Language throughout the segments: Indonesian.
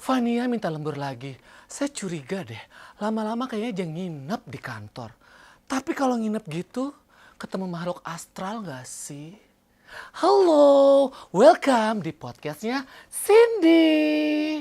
Fania minta lembur lagi. Saya curiga deh, lama-lama kayaknya dia nginep di kantor. Tapi kalau nginep gitu, ketemu makhluk astral gak sih? Halo, welcome di podcastnya Cindy.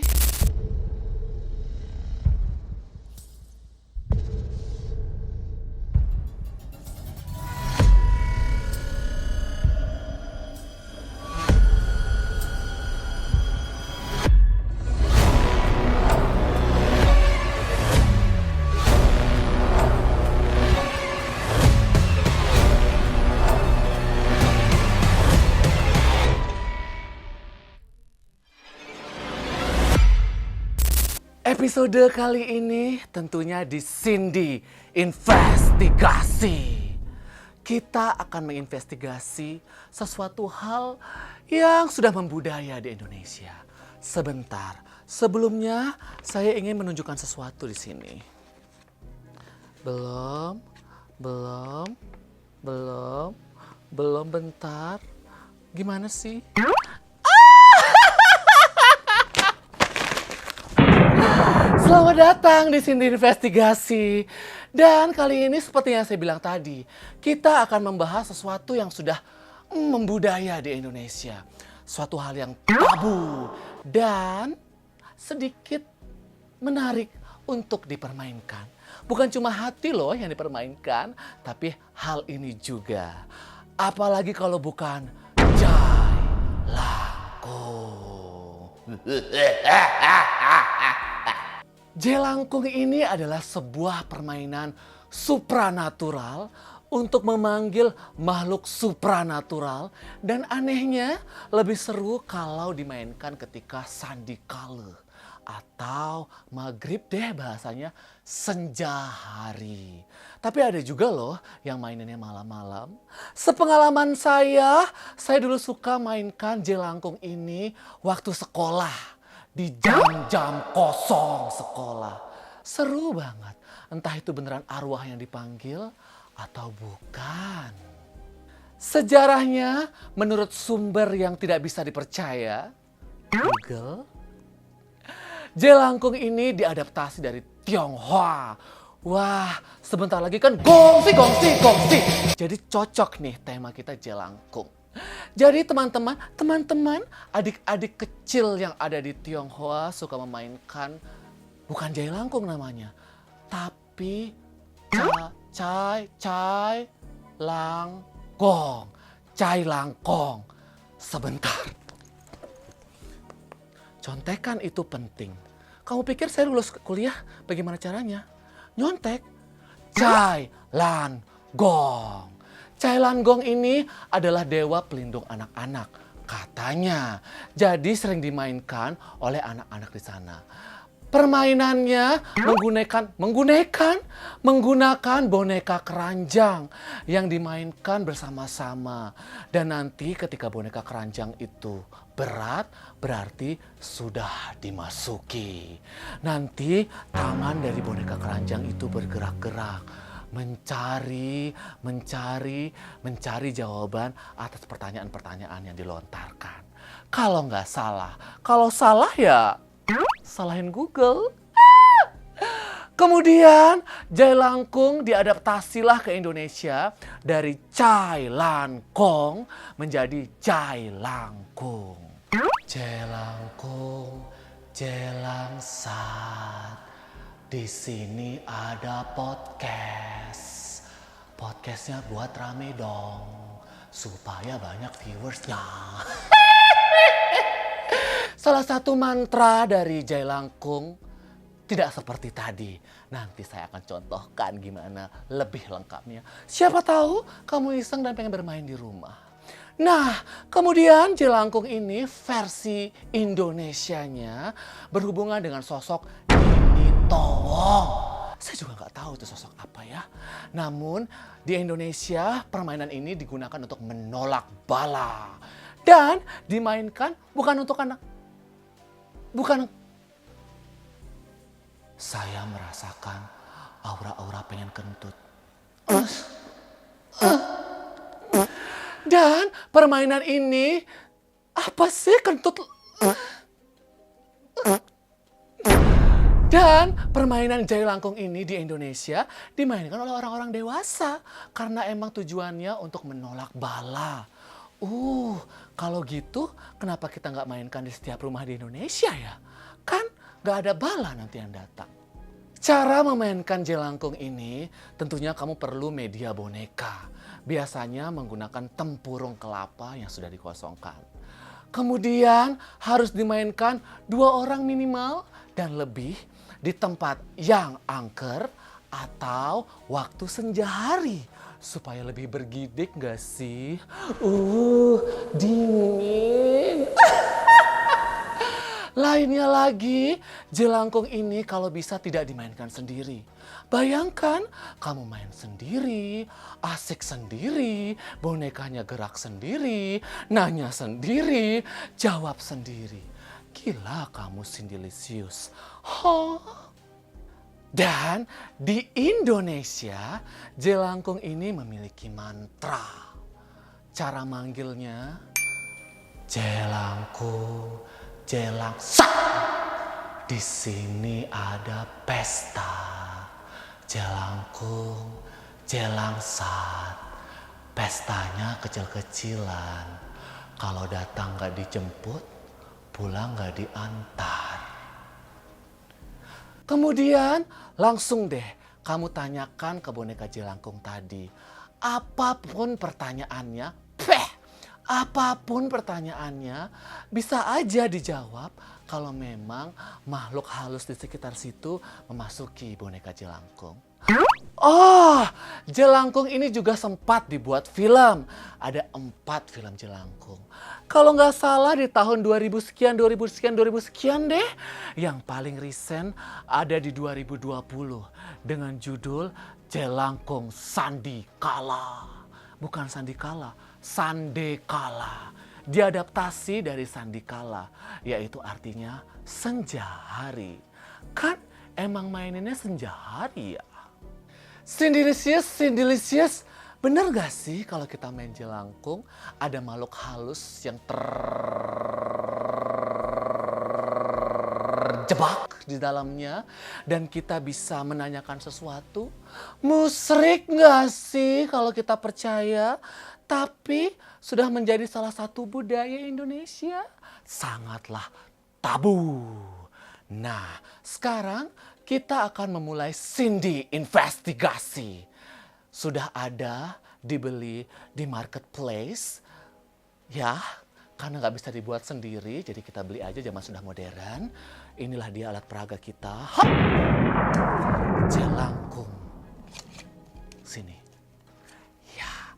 Episode kali ini tentunya di Cindy Investigasi. Kita akan menginvestigasi sesuatu hal yang sudah membudaya di Indonesia. Sebentar, sebelumnya saya ingin menunjukkan sesuatu di sini. Belum, bentar. Gimana sih? Selamat datang di Cindy Investigasi. Dan kali ini seperti yang saya bilang tadi, kita akan membahas sesuatu yang sudah membudaya di Indonesia. Suatu hal yang tabu dan sedikit menarik untuk dipermainkan. Bukan cuma hati loh yang dipermainkan, tapi hal ini juga. Apalagi kalau bukan Jai Langkung. Jelangkung ini adalah sebuah permainan supranatural untuk memanggil makhluk supranatural, dan anehnya lebih seru kalau dimainkan ketika sandi kala atau maghrib deh, bahasanya senja hari. Tapi ada juga loh yang mainannya malam-malam. Sepengalaman saya dulu suka mainkan jelangkung ini waktu sekolah. Di jam-jam kosong sekolah. Seru banget. Entah itu beneran arwah yang dipanggil atau bukan. Sejarahnya menurut sumber yang tidak bisa dipercaya, Google, jelangkung ini diadaptasi dari Tionghoa. Wah, sebentar lagi kan gongsi. Jadi cocok nih tema kita jelangkung. Jadi teman-teman, adik-adik kecil yang ada di Tionghoa suka memainkan bukan Jai Langkung namanya, tapi Cai Langkong. Cai Langkong. Sebentar. Contekan itu penting. Kamu pikir saya lulus kuliah bagaimana caranya? Nyontek. Cai Langkong. Cai Langkong ini adalah dewa pelindung anak-anak, katanya. Jadi sering dimainkan oleh anak-anak di sana. Permainannya menggunakan boneka keranjang yang dimainkan bersama-sama. Dan nanti ketika boneka keranjang itu berat, berarti sudah dimasuki. Nanti tangan dari boneka keranjang itu bergerak-gerak. Mencari jawaban atas pertanyaan-pertanyaan yang dilontarkan. Kalau nggak salah, kalau salah ya salahin Google. Kemudian Jai Langkung diadaptasilah ke Indonesia dari Cai Langkong menjadi Jai Langkung. Jai Langkung, jelangsat. Di sini ada podcast. Podcastnya buat rame dong, supaya banyak viewersnya. Salah satu mantra dari Jai Langkung tidak seperti tadi. Nanti saya akan contohkan gimana lebih lengkapnya. Siapa tahu kamu iseng dan pengen bermain di rumah. Nah, kemudian Jai Langkung ini versi Indonesianya berhubungan dengan sosok Towong. Saya juga nggak tahu itu sosok apa ya. Namun di Indonesia permainan ini digunakan untuk menolak bala. Dan dimainkan bukan untuk anak. Bukan. Saya merasakan aura-aura pengen kentut. Dan permainan ini apa sih kentut? Dan permainan jailangkung ini di Indonesia dimainkan oleh orang-orang dewasa karena emang tujuannya untuk menolak bala. Kalau gitu kenapa kita nggak mainkan di setiap rumah di Indonesia ya? Kan nggak ada bala nanti yang datang. Cara memainkan jelangkung ini tentunya kamu perlu media boneka. Biasanya menggunakan tempurung kelapa yang sudah dikosongkan. Kemudian harus dimainkan 2 orang minimal dan lebih di tempat yang angker atau waktu senja hari. Supaya lebih bergidik gak sih? Dingin. Lainnya lagi, jelangkung ini kalau bisa tidak dimainkan sendiri. Bayangkan kamu main sendiri, asik sendiri, bonekanya gerak sendiri, nanya sendiri, jawab sendiri. Gila kamu Cindelicious. Dan di Indonesia, jelangkung ini memiliki mantra. Cara manggilnya, jelangkung, jelangsak. Di sini ada pesta. Jelangkung, jelangsat. Pestanya kecil-kecilan. Kalau datang gak dijemput, pulang gak diantar. Kemudian langsung deh kamu tanyakan ke boneka jelangkung tadi. Apapun pertanyaannya, apapun pertanyaannya bisa aja dijawab kalau memang makhluk halus di sekitar situ memasuki boneka jelangkung. Jelangkung ini juga sempat dibuat film. Ada 4 film jelangkung. Kalau nggak salah di tahun 2000 sekian deh. Yang paling recent ada di 2020 dengan judul Jelangkung Sandikala. Bukan Sandikala, Sandekala. Diadaptasi dari Sandikala, yaitu artinya senja hari. Kan emang maininnya senja hari ya. Cindelicious, bener gak sih kalau kita main jelangkung ada makhluk halus yang terjebak di dalamnya dan kita bisa menanyakan sesuatu? Musrik gak sih kalau kita percaya? Tapi sudah menjadi salah satu budaya Indonesia. Sangatlah tabu. Nah, sekarang kita akan memulai Cindy investigasi. Sudah ada dibeli di marketplace. Ya, karena nggak bisa dibuat sendiri, jadi kita beli aja, zaman sudah modern. Inilah dia alat peraga kita. Jelangkung. Sini. Ya.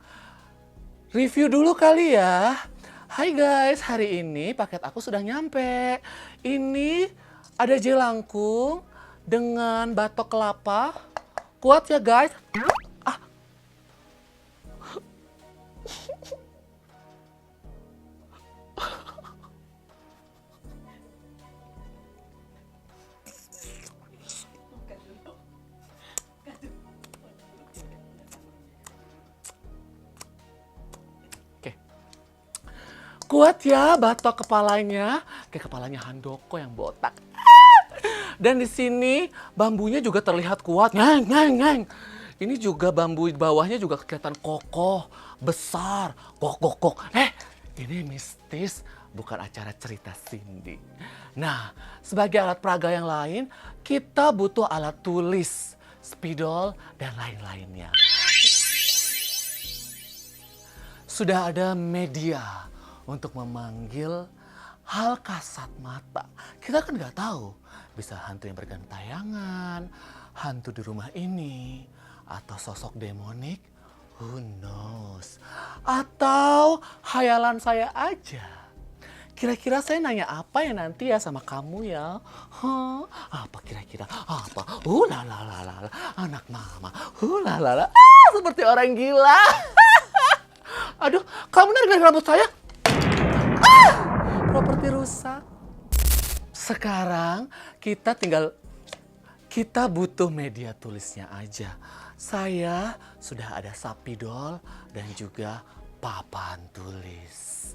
Review dulu kali ya. Hai guys, hari ini paket aku sudah nyampe. Ini ada jelangkung dengan batok kelapa. Kuat ya guys. Kuat ya batok kepalanya, kayak kepalanya Handoko yang botak. Dan di sini bambunya juga terlihat kuat. Ngeng. Ini juga bambu bawahnya juga kelihatan kokoh, besar, kok. Ini mistis, bukan acara cerita Cindy. Nah, sebagai alat peraga yang lain, kita butuh alat tulis, spidol, dan lain-lainnya. Sudah ada media untuk memanggil hal kasat mata. Kita kan nggak tahu, bisa hantu yang bergentayangan, hantu di rumah ini, atau sosok demonik, who knows. Atau hayalan saya aja. Kira-kira saya nanya apa ya nanti ya sama kamu ya? Apa kira-kira? Apa? Lalala, anak mama. Lalala, seperti orang gila. Aduh, kamu narik rambut saya? Properti rusak. Sekarang kita butuh media tulisnya aja. Saya sudah ada sapidol dan juga papan tulis.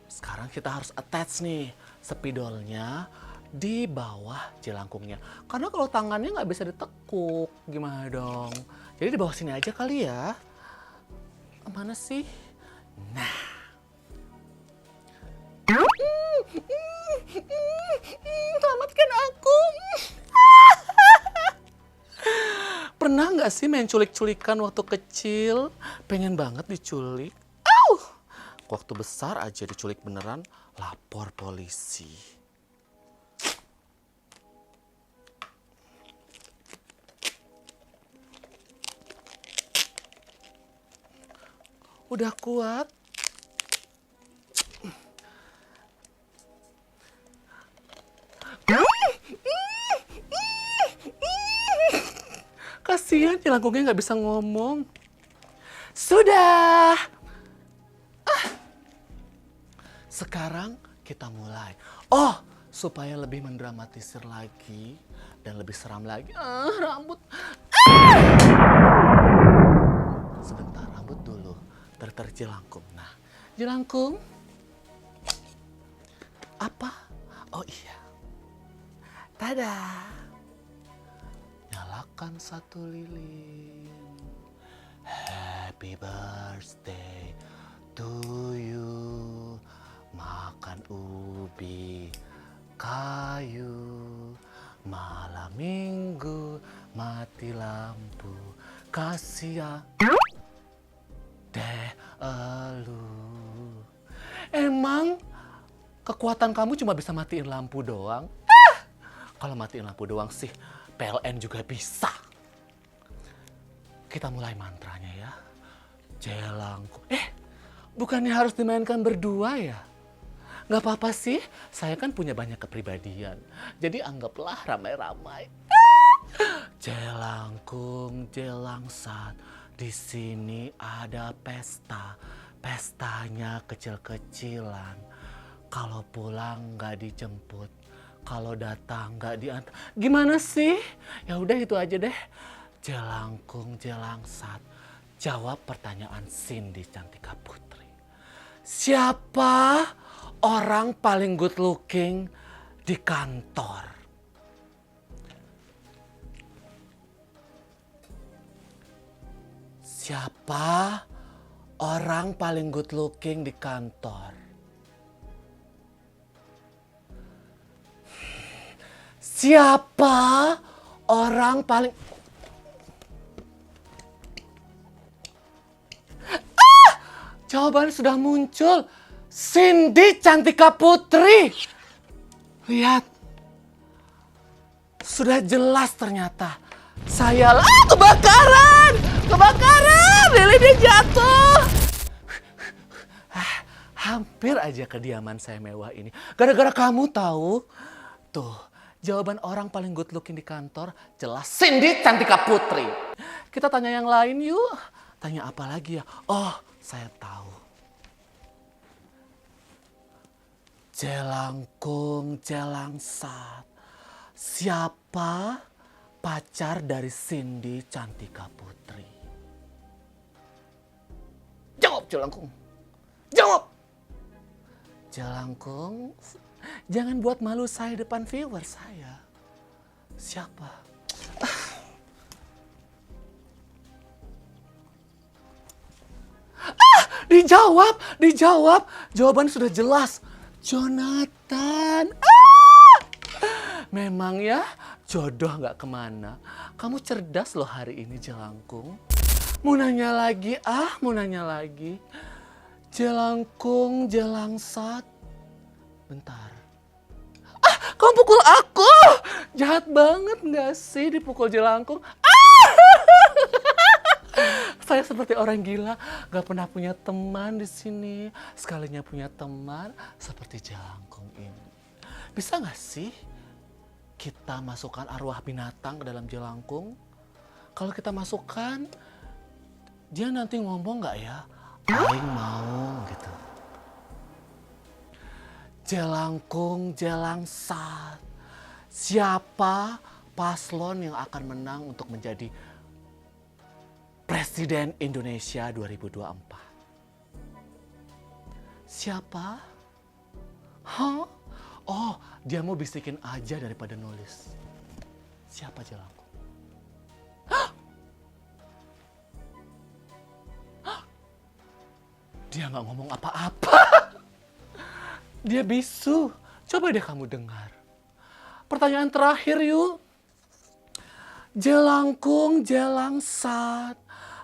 Sekarang kita harus attach nih spidolnya di bawah jelangkungnya. Karena kalau tangannya nggak bisa ditekuk, gimana dong? Jadi di bawah sini aja kali ya. Mana sih? Nah. Selamatkan aku. Pernah nggak sih main culik-culikan waktu kecil? Pengen banget diculik. Waktu besar aja diculik beneran, lapor polisi. Udah kuat? Kasihan jelangkungnya nggak bisa ngomong. Sudah. Sekarang kita mulai. Oh, supaya lebih mendramatisir lagi dan lebih seram lagi. Rambut. Sebentar, rambut dulu. Tarik jelangkung. Nah, jelangkung. Apa? Oh iya. Tada. Nyalakan satu lilin. Happy birthday to you. Makan ubi kayu. Malam minggu mati lampu. Kasihan deh elu. Emang kekuatan kamu cuma bisa matiin lampu doang? Kalau matiin lampu doang sih PLN juga bisa. Kita mulai mantranya ya. Jelangkung. Bukannya harus dimainkan berdua ya? Gak apa-apa sih, saya kan punya banyak kepribadian. Jadi anggaplah ramai-ramai. Jelangkung, jelangsat. Di sini ada pesta. Pestanya kecil-kecilan. Kalau pulang gak dijemput. Kalau datang gak diantar. Gimana sih? Ya udah itu aja deh. Jelangkung, jelangsat. Jawab pertanyaan Cindy Cantika Putri. Siapa orang paling good looking di kantor? Siapa orang paling good looking di kantor? Siapa orang paling... Jawabannya sudah muncul. Cindy Cantika Putri. Lihat. Sudah jelas ternyata. Saya kebakaran. Kebakaran. Lilinnya jatuh. Hampir aja kediaman saya mewah ini. Gara-gara kamu tahu. Tuh, jawaban orang paling good looking di kantor jelas Cindy Cantika Putri. Kita tanya yang lain yuk. Tanya apa lagi ya? Oh, saya tahu. Jelangkung, jelangsat. Siapa pacar dari Cindy Cantika Putri? Jawab Jelangkung. Jawab. Jelangkung, jangan buat malu saya depan viewer saya. Siapa? Dijawab. Jawaban sudah jelas. Jonathan. Memang ya, jodoh gak kemana. Kamu cerdas loh hari ini, Jelangkung. Mau nanya lagi, mau nanya lagi. Jelangkung, jelangsat. Bentar. Kamu pukul aku. Jahat banget gak sih dipukul Jelangkung? Saya seperti orang gila, gak pernah punya teman di sini. Sekalinya punya teman seperti Jelangkung ini. Bisa gak sih kita masukkan arwah binatang ke dalam Jelangkung? Kalau kita masukkan, dia nanti ngomong gak ya? Aing mau gitu. Jelangkung, jelangsat. Siapa paslon yang akan menang untuk menjadi Presiden Indonesia 2024? Siapa? Oh, dia mau bisikin aja daripada nulis. Siapa Jelangkung? Dia nggak ngomong apa-apa. Dia bisu. Coba deh kamu dengar. Pertanyaan terakhir yuk. Jelangkung, Jelangsat.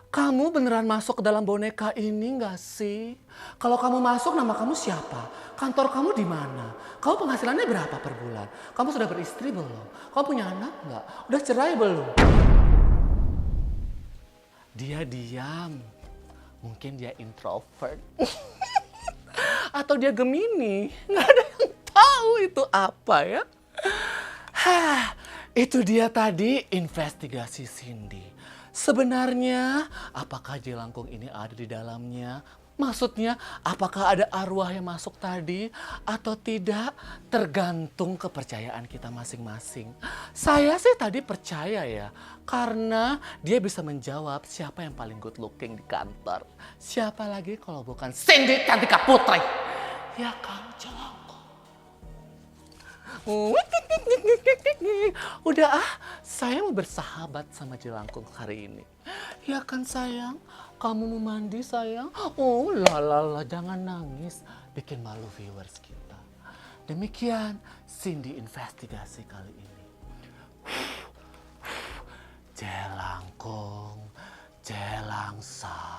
Kamu beneran masuk ke dalam boneka ini nggak sih? Kalau kamu masuk, nama kamu siapa? Kantor kamu di mana? Kamu penghasilannya berapa per bulan? Kamu sudah beristri belum? Kamu punya anak nggak? Udah cerai belum? Dia diam. Mungkin dia introvert. Atau dia Gemini. Nggak ada yang tahu itu apa ya. Hah, itu dia tadi investigasi Cindy. Sebenarnya, apakah jelangkung ini ada di dalamnya? Maksudnya, apakah ada arwah yang masuk tadi atau tidak? Tergantung kepercayaan kita masing-masing. Saya sih tadi percaya ya, karena dia bisa menjawab siapa yang paling good looking di kantor. Siapa lagi kalau bukan Cindy Cantika Putri? Ya kan, jelangkung. Udah saya mau bersahabat sama jelangkung hari ini. Ya kan sayang, kamu mau mandi sayang? Oh lalala, jangan nangis, bikin malu viewers kita. Demikian Cindy investigasi kali ini. Jelangkung, Jelangsa.